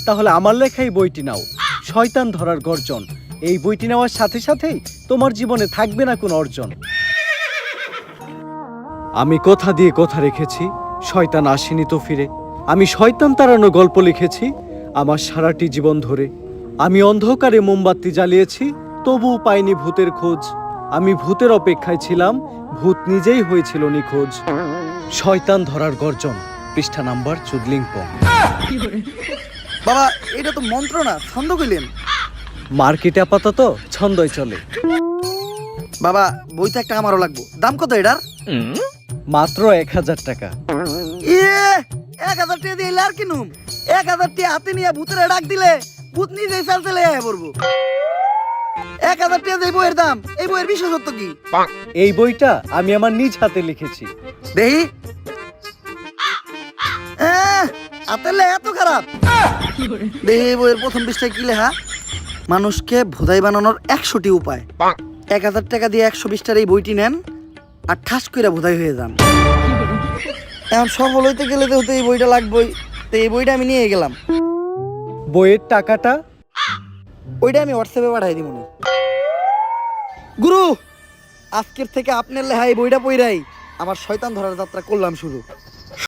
তাহলে আমার লেখা এই বইটি নাও, শয়তান ধরার গর্জন। এই বইটি নেওয়ার সাথে সাথেই তোমার জীবনে থাকবে না কোনো অর্জন। আমি কথা দিয়ে কথা রেখেছি, শয়তান আসেনি তো ফিরে। আমি শয়তান তাড়ানো গল্প লিখেছি আমার সারাটি জীবন ধরে। আমি অন্ধকারে মোমবাতি জ্বালিয়েছি, তবুও পাইনি ভূতের খোঁজ। আমি ভূতের অপেক্ষায় ছিলাম, ভূত নিজেই হয়েছিল নিখোঁজ। শয়তান ধরার গর্জন, পৃষ্ঠা নাম্বার চুদলিংপং। বাবা এটা তো মন্ত্র না, ছন্দ কইলেন। মার্কেটে আপাতত ছন্দই চলে। বাবা বইটা একটা আমারও লাগবো, দাম কত এটার? মাত্র 1000 টাকা। ইয়ে 1000 টাকা দিয়ে আর কিনুম? 1000 টাকা হাতে নিয়ে ভূতের ডাক দিলে ভূত নিজেই চাল চলে আয় পড়বো। 1000 টাকা দিয়ে বইয়ের দাম, এই বইয়ের বিশেষত্ব কি? এই বইটা আমি আমার নিজ হাতে লিখেছি। দেহি হাতের লেখা এত খারাপ? দেহি এই বইয়ের প্রথম পৃষ্ঠায় কি লেখা? মানুষকে ভোদাই বানানোর 100টি উপায়। 1000 টাকা দিয়ে 120টার এই বইটি নেন আর ঠাস কইরা ভোদাই হয়ে যান। এখন সফল হইতে গেলে তো এই বইটা লাগবেই, তো এই বইটা আমি নিয়ে গেলাম। বইয়ের টাকাটা? ওইটা আমি হোয়াটসঅ্যাপে পাঠাই দিব। গুরু, আজকের থেকে আপনার লেখা এই বইটা পইরাই আমার শয়তান ধরার যাত্রা করলাম শুরু।